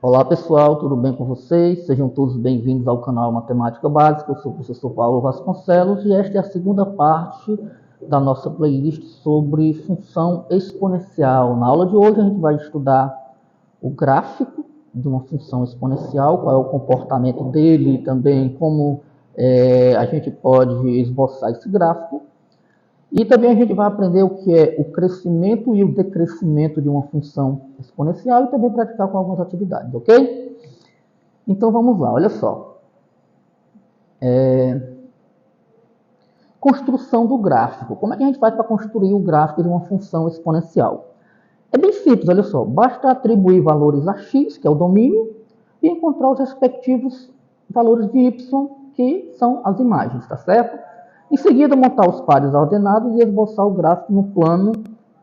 Olá pessoal, tudo bem com vocês? Sejam todos bem-vindos ao canal Matemática Básica. Eu sou o professor Paulo Vasconcelos e esta é a segunda parte da nossa playlist sobre função exponencial. Na aula de hoje a gente vai estudar o gráfico de uma função exponencial, qual é o comportamento dele e também como a gente pode esboçar esse gráfico. E também a gente vai aprender o que é o crescimento e o decrescimento de uma função exponencial e também praticar com algumas atividades, ok? Então vamos lá, olha só. Construção do gráfico. Como é que a gente faz para construir o gráfico de uma função exponencial? É bem simples, olha só. Basta atribuir valores a x, que é o domínio, e encontrar os respectivos valores de y, que são as imagens, tá certo? Em seguida, montar os pares ordenados e esboçar o gráfico no plano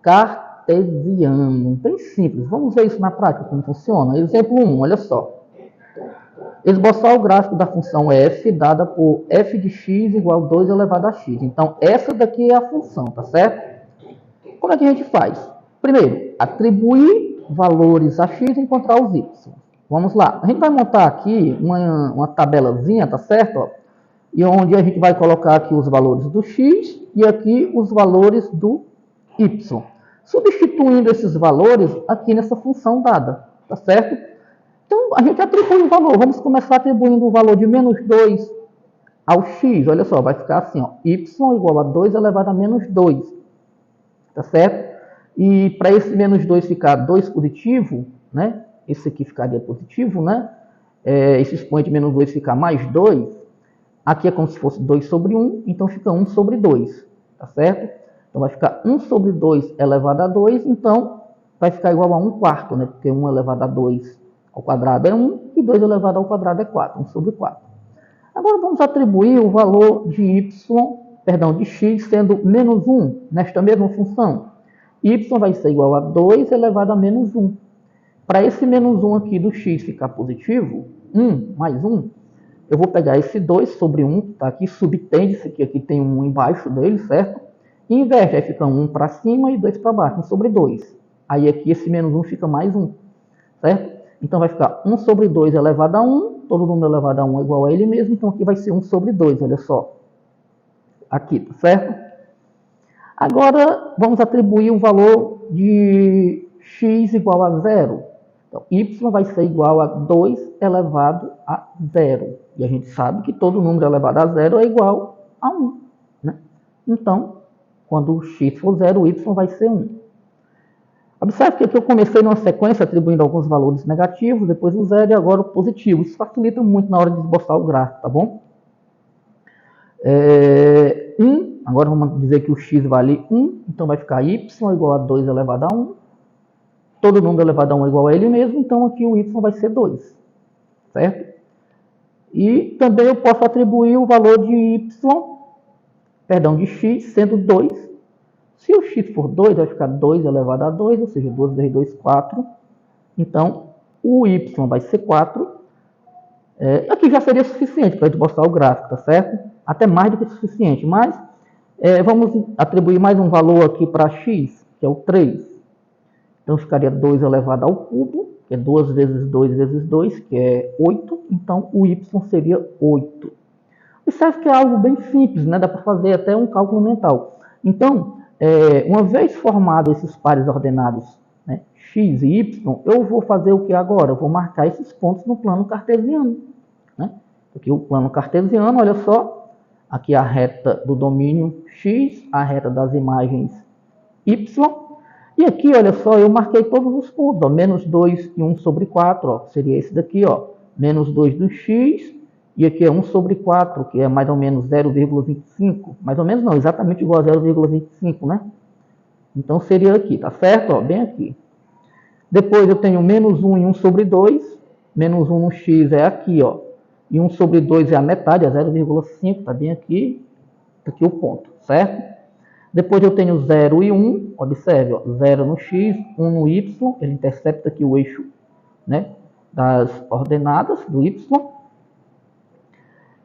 cartesiano. Bem simples. Vamos ver isso na prática, como funciona. Exemplo 1, olha só. Esboçar o gráfico da função f, dada por f de x igual a 2 elevado a x. Então, essa daqui é a função, tá certo? Como é que a gente faz? Primeiro, atribuir valores a x e encontrar os y. Vamos lá. A gente vai montar aqui uma tabelazinha, tá certo? Ó, e onde a gente vai colocar aqui os valores do x e aqui os valores do y. Substituindo esses valores aqui nessa função dada, tá certo? Então, a gente atribui um valor. Vamos começar atribuindo o valor de menos 2 ao x. Olha só, vai ficar assim, ó, y igual a 2 elevado a menos 2, tá certo? E para esse menos 2 ficar 2 positivo, né? Esse aqui ficaria positivo, né? Esse expoente menos 2 ficar mais 2, aqui é como se fosse 2 sobre 1, então fica 1 sobre 2, tá certo? Então vai ficar 1 sobre 2 elevado a 2, então vai ficar igual a 1 quarto, né? Porque 1 elevado a 2 ao quadrado é 1 e 2 elevado ao quadrado é 4, 1 sobre 4. Agora vamos atribuir o valor de de x sendo menos 1 nesta mesma função. Y vai ser igual a 2 elevado a menos 1. Para esse menos 1 aqui do x ficar positivo, 1 mais 1, eu vou pegar esse 2 sobre 1, que está aqui, subtende-se que aqui tem 1 embaixo dele, certo? E inverte, aí fica 1 para cima e 2 para baixo, 1 sobre 2. Aí aqui esse menos 1 fica mais 1, certo? Então vai ficar 1 sobre 2 elevado a 1, todo número elevado a 1 é igual a ele mesmo, então aqui vai ser 1 sobre 2, olha só. Aqui, tá certo? Agora vamos atribuir o valor de x igual a 0. Então, y vai ser igual a 2 elevado a 0. E a gente sabe que todo número elevado a 0 é igual a 1. Né? Então, quando o x for 0, o y vai ser 1. Observe que aqui eu comecei numa sequência atribuindo alguns valores negativos, depois o 0 e agora o positivo. Isso facilita muito na hora de esboçar o gráfico, tá bom? 1, agora vamos dizer que o x vale 1, então vai ficar y igual a 2 elevado a 1. Todo número elevado a 1 é igual a ele mesmo, então aqui o y vai ser 2, certo? E também eu posso atribuir o valor de x sendo 2. Se o x for 2, vai ficar 2 elevado a 2, ou seja, 2 vezes 2, 4. Então, o y vai ser 4. Aqui já seria suficiente para a gente mostrar o gráfico, tá certo? Até mais do que suficiente, mas vamos atribuir mais um valor aqui para x, que é o 3. Então, ficaria 2 elevado ao cubo, que é 2 vezes 2 vezes 2, que é 8. Então, o y seria 8. Observe que é algo bem simples, né? Dá para fazer até um cálculo mental. Então, uma vez formados esses pares ordenados, né, x e y, eu vou fazer o que agora? Eu vou marcar esses pontos no plano cartesiano. Né? Aqui o plano cartesiano, olha só, aqui a reta do domínio x, a reta das imagens y, e aqui, olha só, eu marquei todos os pontos, ó, menos 2 e 1 sobre 4, ó, seria esse daqui, ó, menos 2 do x, e aqui é 1 sobre 4, que é mais ou menos 0,25, mais ou menos não, exatamente igual a 0,25, né? Então seria aqui, tá certo? Ó, bem aqui. Depois eu tenho menos 1 e 1 sobre 2, menos 1 no x é aqui, ó, e 1 sobre 2 é a metade, é 0,5, tá bem aqui, aqui o ponto, certo? Depois eu tenho 0 e 1, observe, ó, 0 no x, 1 no y, ele intercepta aqui o eixo, né, das ordenadas do y.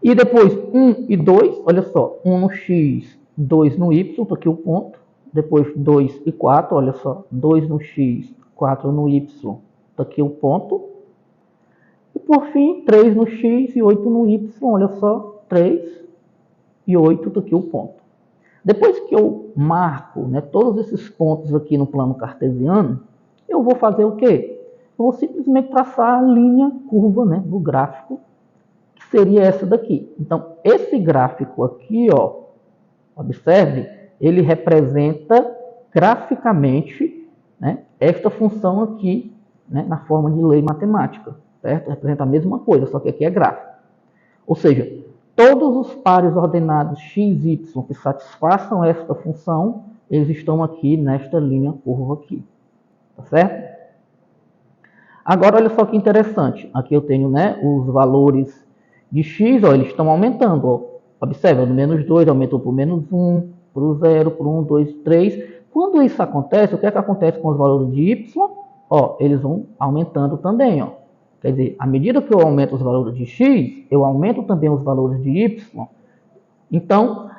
E depois 1 e 2, olha só, 1 no x, 2 no y, tá aqui o ponto. Depois 2 e 4, olha só, 2 no x, 4 no y, tá aqui o ponto. por fim, 3 no x e 8 no y. Olha só, 3 e 8 está aqui o ponto. Depois que eu marco, né, todos esses pontos aqui no plano cartesiano, eu vou fazer o quê? Eu vou simplesmente traçar a linha curva, né, do gráfico, que seria essa daqui. Então, esse gráfico aqui, ó, observe, ele representa graficamente, né, esta função aqui, né, na forma de lei matemática, certo? Representa a mesma coisa, só que aqui é gráfico. Ou seja, todos os pares ordenados x, y que satisfaçam esta função, eles estão aqui nesta linha curva aqui, tá certo? Agora, olha só que interessante. Aqui eu tenho, né, os valores de x, ó, eles estão aumentando. Ó. Observe, do menos 2 aumentou para o menos 1, para o 0, para o 1, 2, 3. Quando isso acontece, o que é que acontece com os valores de y? Ó, eles vão aumentando também. Ó. Quer dizer, à medida que eu aumento os valores de x, eu aumento também os valores de y. Então,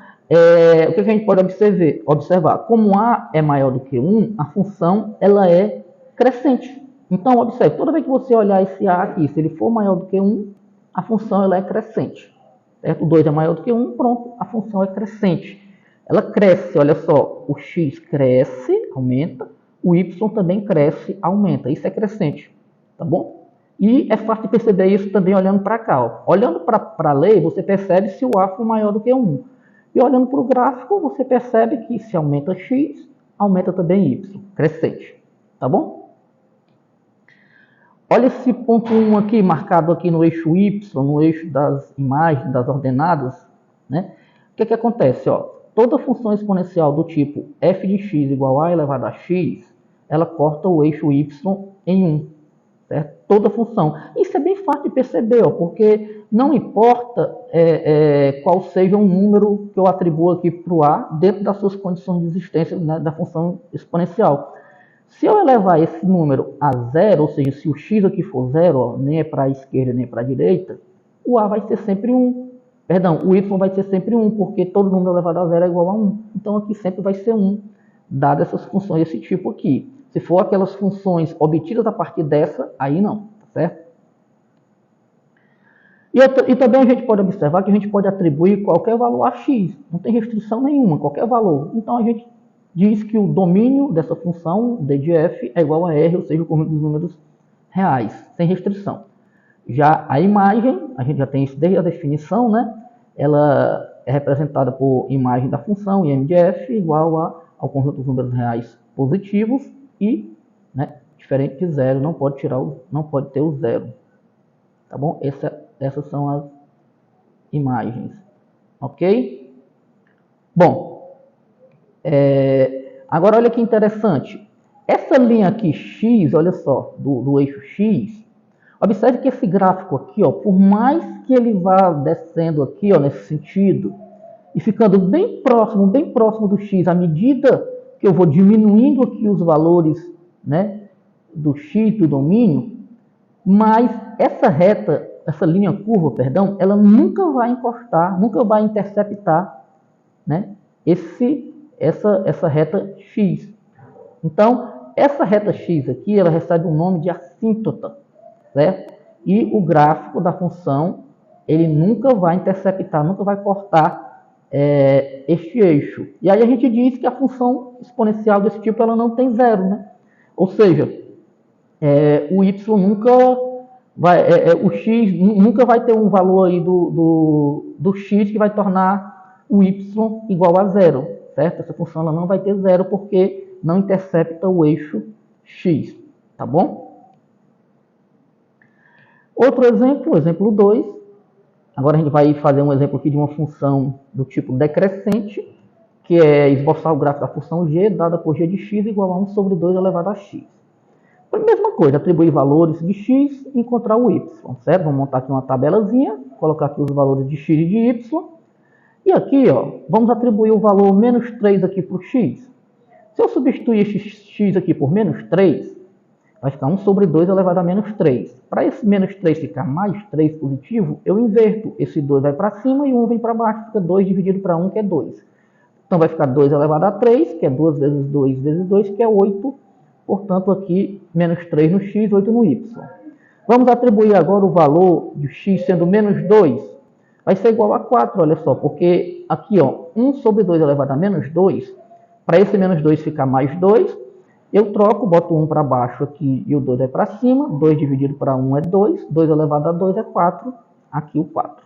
o que a gente pode observar? Como a é maior do que 1, a função ela é crescente. Então, observe, toda vez que você olhar esse a aqui, se ele for maior do que 1, a função ela é crescente. Certo? O 2 é maior do que 1, pronto, a função é crescente. Ela cresce, olha só, o x cresce, aumenta, o y também cresce, aumenta. Isso é crescente, tá bom? E é fácil de perceber isso também olhando para cá. Ó. Olhando para a lei, você percebe se o a for maior do que 1. E olhando para o gráfico, você percebe que se aumenta x, aumenta também y, crescente. Tá bom? Olha esse ponto 1 aqui, marcado aqui no eixo y, no eixo das imagens, das ordenadas. Né? O que acontece? Ó? Toda função exponencial do tipo f de x igual a elevado a x, ela corta o eixo y em 1. Certo? Toda função. Isso é bem fácil de perceber, ó, porque não importa qual seja o número que eu atribuo aqui para o a dentro das suas condições de existência, né, da função exponencial. Se eu elevar esse número a zero, ou seja, se o x aqui for zero, ó, nem é para a esquerda nem para a direita, o a vai ser sempre 1. Perdão, o y vai ser sempre 1, porque todo número elevado a zero é igual a 1. Então aqui sempre vai ser 1, dadas essas funções desse tipo aqui. Se for aquelas funções obtidas a partir dessa, aí não, tá certo? E também a gente pode observar que a gente pode atribuir qualquer valor a x, não tem restrição nenhuma, qualquer valor. Então a gente diz que o domínio dessa função, d de f, é igual a r, ou seja, o conjunto dos números reais, sem restrição. Já a imagem, a gente já tem isso desde a definição, né? Ela é representada por imagem da função, im de f, igual ao conjunto dos números reais positivos, e, né, diferente de zero, não pode ter o zero. Tá bom? Essas são as imagens. Ok? Bom, agora olha que interessante. Essa linha aqui, x, olha só, do eixo x, observe que esse gráfico aqui, ó, por mais que ele vá descendo aqui, ó, nesse sentido, e ficando bem próximo do x, à medida que eu vou diminuindo aqui os valores, né, do x, do domínio, mas essa linha curva, perdão, ela nunca vai encostar, nunca vai interceptar, né, essa reta x. Então, essa reta x aqui, ela recebe o nome de assíntota, certo? E o gráfico da função, ele nunca vai interceptar, nunca vai cortar este eixo. E aí a gente diz que a função exponencial desse tipo ela não tem zero, né? Ou seja, o y nunca vai, o x nunca vai ter um valor aí do x que vai tornar o y igual a zero, certo? Essa função ela não vai ter zero porque não intercepta o eixo x, tá bom? Outro exemplo, exemplo 2. Agora a gente vai fazer um exemplo aqui de uma função do tipo decrescente, que é esboçar o gráfico da função g, dada por g de x igual a 1 sobre 2 elevado a x. A mesma coisa, atribuir valores de x e encontrar o y, certo? Vamos montar aqui uma tabelazinha, colocar aqui os valores de x e de y. E aqui, ó, vamos atribuir o valor menos 3 aqui para o x. Se eu substituir esse x aqui por menos 3, vai ficar 1 sobre 2 elevado a menos 3. Para esse menos 3 ficar mais 3 positivo, eu inverto. Esse 2 vai para cima e 1 vem para baixo. Fica 2 dividido para 1, que é 2. Então vai ficar 2 elevado a 3, que é 2 vezes 2 vezes 2, que é 8. Portanto, aqui, menos 3 no x, 8 no y. Vamos atribuir agora o valor de x sendo menos 2. Vai ser igual a 4, olha só, porque aqui, ó, 1 sobre 2 elevado a menos 2, para esse menos 2 ficar mais 2, eu troco, boto 1 para baixo aqui e o 2 é para cima, 2 dividido para 1 é 2, 2 elevado a 2 é 4, aqui o 4.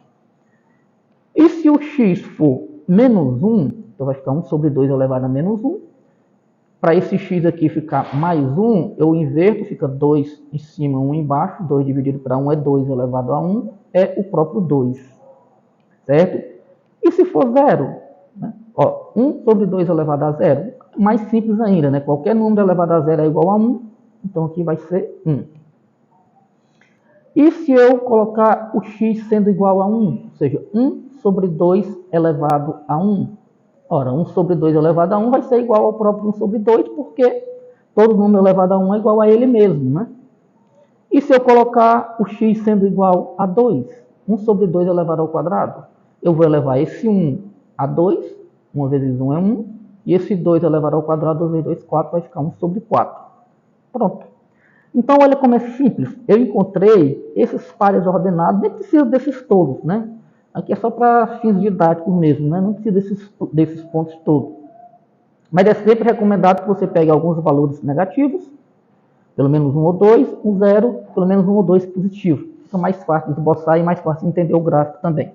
E se o x for menos 1, então vai ficar 1 sobre 2 elevado a menos 1, para esse x aqui ficar mais 1, eu inverto, fica 2 em cima, 1 embaixo, 2 dividido para 1 é 2 elevado a 1, é o próprio 2, certo? E se for 0? Né? Ó, 1 sobre 2 elevado a 0, mais simples ainda, né? Qualquer número elevado a 0 é igual a 1, então aqui vai ser 1. E se eu colocar o x sendo igual a 1, ou seja, 1 sobre 2 elevado a 1, ora, 1 sobre 2 elevado a 1 vai ser igual ao próprio 1 sobre 2, porque todo número elevado a 1 é igual a ele mesmo, né? E se eu colocar o x sendo igual a 2, 1 sobre 2 elevado ao quadrado, eu vou elevar esse 1 a 2, 1 vezes 1 é 1, e esse 2 elevado ao quadrado, 2 vezes 2, 4, vai ficar 1 sobre 4. Pronto. Então, olha como é simples. Eu encontrei esses pares ordenados, nem preciso desses todos, né? Aqui é só para fins didáticos mesmo, né? Não precisa desses pontos todos. Mas é sempre recomendado que você pegue alguns valores negativos, pelo menos 1 ou 2, um 0, pelo menos 1 ou 2 positivo. Fica mais fácil de esboçar e mais fácil de entender o gráfico também.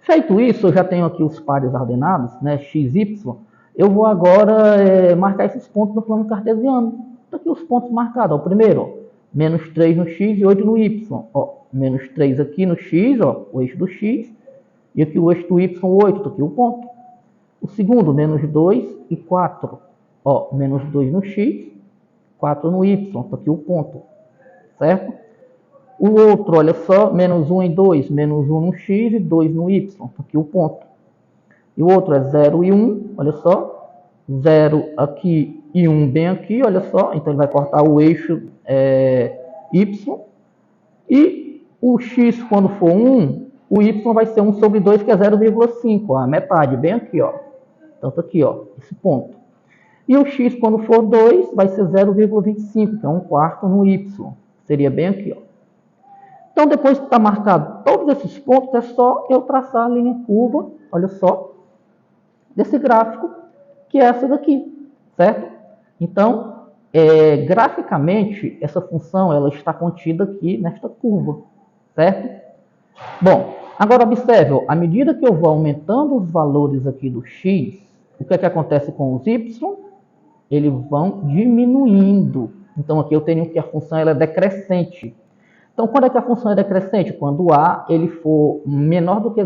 Feito isso, eu já tenho aqui os pares ordenados, né? X, Y. Eu vou agora marcar esses pontos no plano cartesiano. Então, aqui os pontos marcados. Ó, o primeiro, ó, menos 3 no X e 8 no Y. Ó, menos 3 aqui no X, ó, o eixo do X. E aqui o eixo do Y, 8, tá aqui o ponto. O segundo, menos 2 e 4. Ó, menos 2 no X, 4 no Y, tá aqui o ponto. Certo? O outro, olha só, menos 1 e 2, menos 1 no X e 2 no Y, tá aqui o ponto. E o outro é 0 e 1, olha só, 0 aqui e 1 bem aqui, olha só, então ele vai cortar o eixo Y. E o X, quando for 1, o Y vai ser 1 sobre 2, que é 0,5, a metade, bem aqui, ó. Então tá aqui, ó, esse ponto. E o X, quando for 2, vai ser 0,25, que é 1/4 no Y, seria bem aqui, ó. Então, depois que está marcado todos esses pontos, é só eu traçar a linha curva, olha só, desse gráfico, que é essa daqui, certo? Então, graficamente, essa função ela está contida aqui nesta curva, certo? Bom, agora observe, ó, à medida que eu vou aumentando os valores aqui do x, o que é que acontece com os y? Eles vão diminuindo. Então, aqui eu tenho que a função ela é decrescente. Então, quando é que a função é decrescente? Quando A ele for maior do que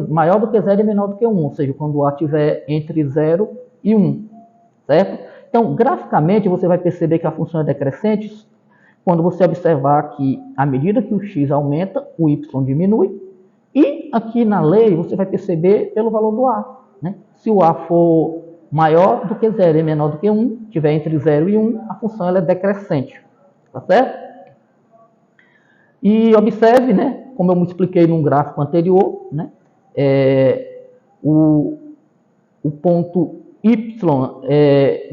0 e menor do que 1, ou seja, quando A estiver entre 0 e 1, certo? Então, graficamente, você vai perceber que a função é decrescente quando você observar que, à medida que o x aumenta, o y diminui. E aqui na lei, você vai perceber pelo valor do A, né? Se o A for maior do que 0 e menor do que 1, estiver entre 0 e 1, a função ela é decrescente, tá certo? E observe, né, como eu expliquei num gráfico anterior, né, o ponto Y,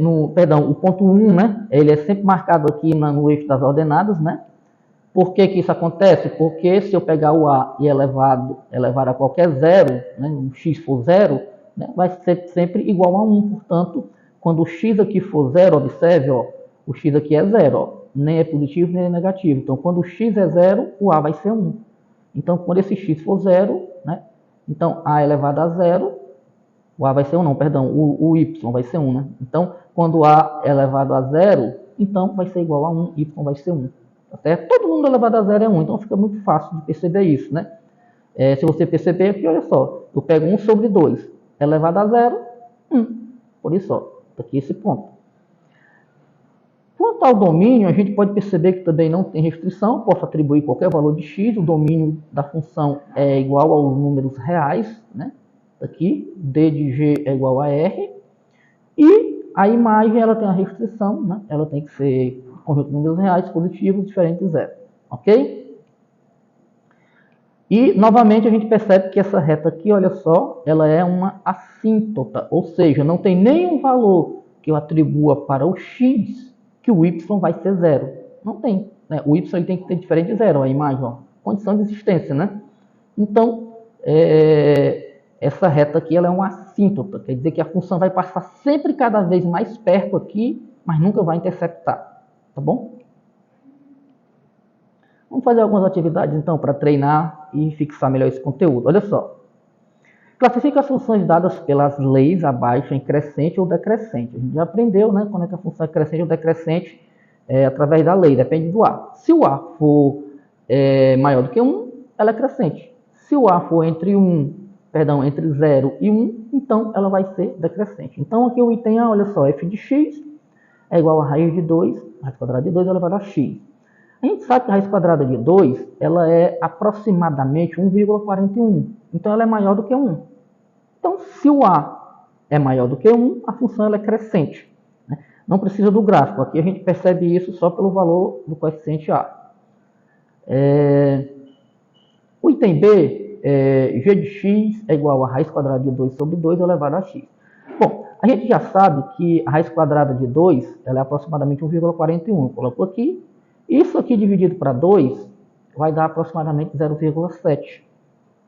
o ponto 1, né, ele é sempre marcado aqui no eixo das ordenadas, né? Por que que isso acontece? Porque se eu pegar o A e elevar a qualquer zero, né, o x for 0, né, vai ser sempre igual a 1. Portanto, quando o x aqui for 0, observe, ó, o x aqui é 0, ó. Nem é positivo, nem é negativo. Então, quando o x é 0, o A vai ser 1. Então, quando esse x for 0, né? Então, A elevado a 0, o A vai ser 1, não, perdão, o Y vai ser 1, né? Então, quando A é elevado a 0, então vai ser igual a 1, Y vai ser 1. Tá certo? Todo mundo elevado a 0 é 1, então fica muito fácil de perceber isso, né? Se você perceber aqui, olha só, eu pego 1 sobre 2, elevado a 0, 1. Por isso, ó, tá aqui esse ponto. Quanto ao domínio, a gente pode perceber que também não tem restrição, posso atribuir qualquer valor de x, o domínio da função é igual aos números reais, né? Aqui, d de g é igual a r, e a imagem ela tem a restrição, né? Ela tem que ser conjunto de números reais, positivos, diferente de zero, ok? E, novamente, a gente percebe que essa reta aqui, olha só, ela é uma assíntota, ou seja, não tem nenhum valor que eu atribua para o x que o y vai ser 0. Não tem. né? O y ele tem que ter diferente de zero, a imagem, ó, condição de existência, né? Então, essa reta aqui ela é uma assíntota, quer dizer que a função vai passar sempre cada vez mais perto aqui, mas nunca vai interceptar, tá bom? Vamos fazer algumas atividades então para treinar e fixar melhor esse conteúdo. Olha só. Classifica as funções dadas pelas leis abaixo em crescente ou decrescente. A gente já aprendeu, né, quando é que a função é crescente ou decrescente através da lei, depende do A. Se o A for maior do que 1, ela é crescente. Se o A for entre 0 e 1, então ela vai ser decrescente. Então aqui o item A, olha só, f de x é igual a raiz de 2, raiz quadrada de 2 elevado a x. A gente sabe que a raiz quadrada de 2, ela é aproximadamente 1,41. Então ela é maior do que 1. Então se o A é maior do que 1, a função ela é crescente, né? Não precisa do gráfico. Aqui a gente percebe isso só pelo valor do coeficiente A. O item B, g de x é igual a raiz quadrada de 2 sobre 2 elevado a x. Bom, a gente já sabe que a raiz quadrada de 2 ela é aproximadamente 1,41. Eu coloco aqui. Isso aqui dividido para 2 vai dar aproximadamente 0,7,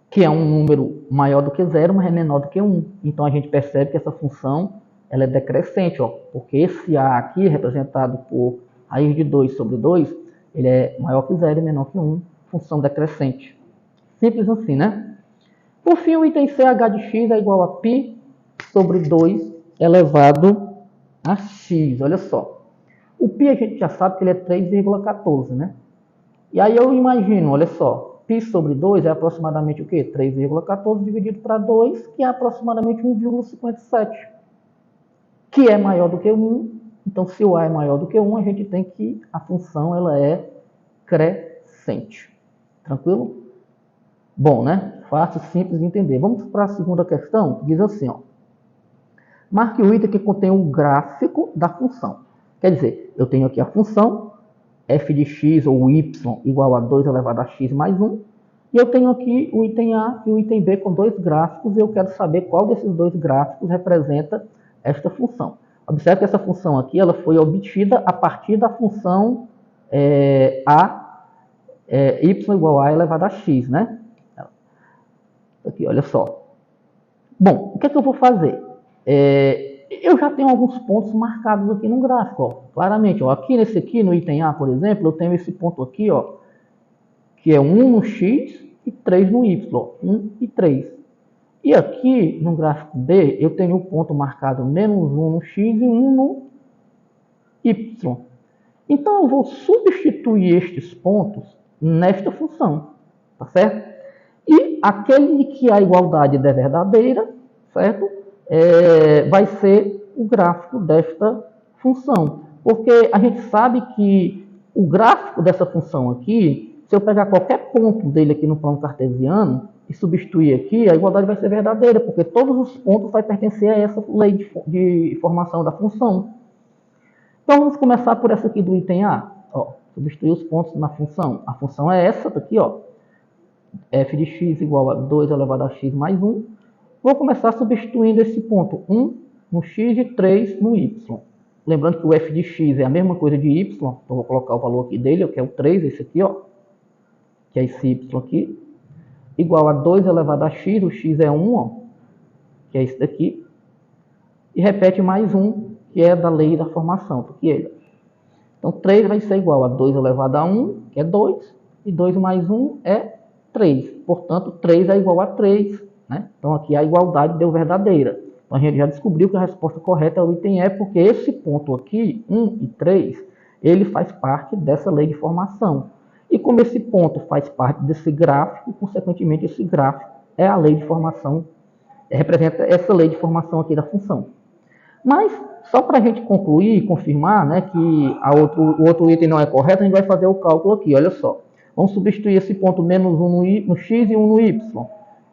que é um número maior do que 0, mas é menor do que 1. Então a gente percebe que essa função ela é decrescente, ó, porque esse A aqui, representado por raiz de 2 sobre 2, ele é maior que 0 e menor que 1, função decrescente. Simples assim, né? Por fim, o item C, h de x é igual a π sobre 2 elevado a x. Olha só. O π a gente já sabe que ele é 3,14, né? E aí eu imagino, olha só, π sobre 2 é aproximadamente o quê? 3,14 dividido para 2, que é aproximadamente 1,57, que é maior do que 1. Então, se o A é maior do que 1, a gente tem que a função ela é crescente. Tranquilo? Bom, né? Fácil, simples de entender. Vamos para a segunda questão. Diz assim, ó. Marque o item que contém o gráfico da função. Quer dizer, eu tenho aqui a função f de x ou y igual a 2 elevado a x mais 1. E eu tenho aqui o item A e o item B com dois gráficos. E eu quero saber qual desses dois gráficos representa esta função. Observe que essa função aqui ela foi obtida a partir da função y igual a elevado a x, né? Aqui, olha só. Bom, o que é que eu vou fazer? Eu já tenho alguns pontos marcados aqui no gráfico, ó, claramente. Ó, aqui nesse aqui, no item A, por exemplo, eu tenho esse ponto aqui, ó, que é 1 no x e 3 no y. 1 e 3. E aqui, no gráfico B, eu tenho o ponto marcado menos 1 no x e 1 no y. Então, eu vou substituir estes pontos nesta função, tá certo? E aquele que a igualdade é verdadeira, certo? Vai ser o gráfico desta função. Porque a gente sabe que o gráfico dessa função aqui, se eu pegar qualquer ponto dele aqui no plano cartesiano e substituir aqui, a igualdade vai ser verdadeira, porque todos os pontos vão pertencer a essa lei de formação da função. Então vamos começar por essa aqui do item A. Ó, substituir os pontos na função. A função é essa daqui, ó. F de x igual a 2 elevado a x mais 1. Vou começar substituindo esse ponto 1 no x e 3 no y. Lembrando que o f de x é a mesma coisa de y, então vou colocar o valor aqui dele, que é o 3, esse aqui, ó, que é esse y aqui, igual a 2 elevado a x, o x é 1, ó, que é esse daqui, e repete mais 1, que é da lei da formação, que é. Então 3 vai ser igual a 2 elevado a 1, que é 2, e 2 mais 1 é 3, portanto 3 é igual a 3, né? Então aqui a igualdade deu verdadeira. Então a gente já descobriu que a resposta correta é o item E, porque esse ponto aqui, 1 e 3, ele faz parte dessa lei de formação. E como esse ponto faz parte desse gráfico, consequentemente esse gráfico é a lei de formação, representa essa lei de formação aqui da função. Mas, só para a gente concluir e confirmar, né, que o outro item não é correto, a gente vai fazer o cálculo aqui, olha só. Vamos substituir esse ponto menos 1 no x e 1 no y.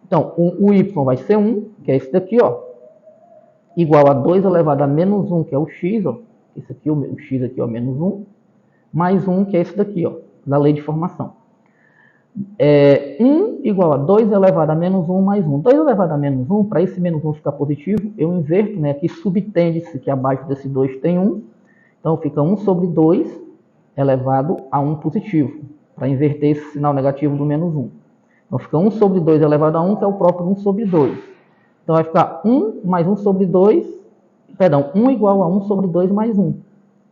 Então, o y vai ser 1, que é esse daqui, ó, igual a 2 elevado a menos 1, que é o x, ó, esse aqui, o x aqui, ó, menos 1, mais 1, que é esse daqui, ó, da lei de formação. 1 igual a 2 elevado a menos 1 mais 1. 2 elevado a menos 1, para esse menos 1 ficar positivo, eu inverto, né, aqui subtende-se que abaixo desse 2 tem 1, então fica 1 sobre 2 elevado a 1 positivo, para inverter esse sinal negativo do menos 1. Então fica 1 sobre 2 elevado a 1, que é o próprio 1 sobre 2. Então vai ficar 1 mais 1 sobre 2, perdão, 1 igual a 1 sobre 2 mais 1,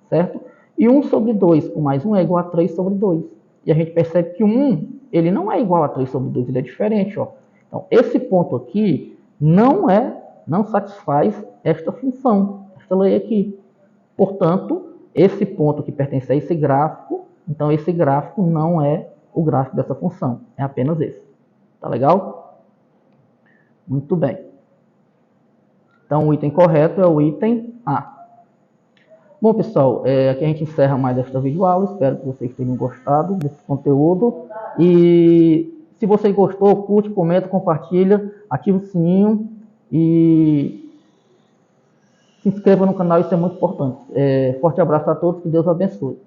certo? E 1 sobre 2 com mais 1 é igual a 3 sobre 2. E a gente percebe que o 1, ele não é igual a 3 sobre 2, ele é diferente, ó. Então esse ponto aqui não satisfaz esta função, esta lei aqui. Portanto, esse ponto que pertence a esse gráfico, então esse gráfico não é o gráfico dessa função, é apenas esse. Tá legal? Muito bem. Então o item correto é o item A. Bom, pessoal, aqui a gente encerra mais esta videoaula. Espero que vocês tenham gostado desse conteúdo. E se você gostou, curte, comenta, compartilha, ativa o sininho e se inscreva no canal, isso é muito importante. Forte abraço a todos, que Deus abençoe.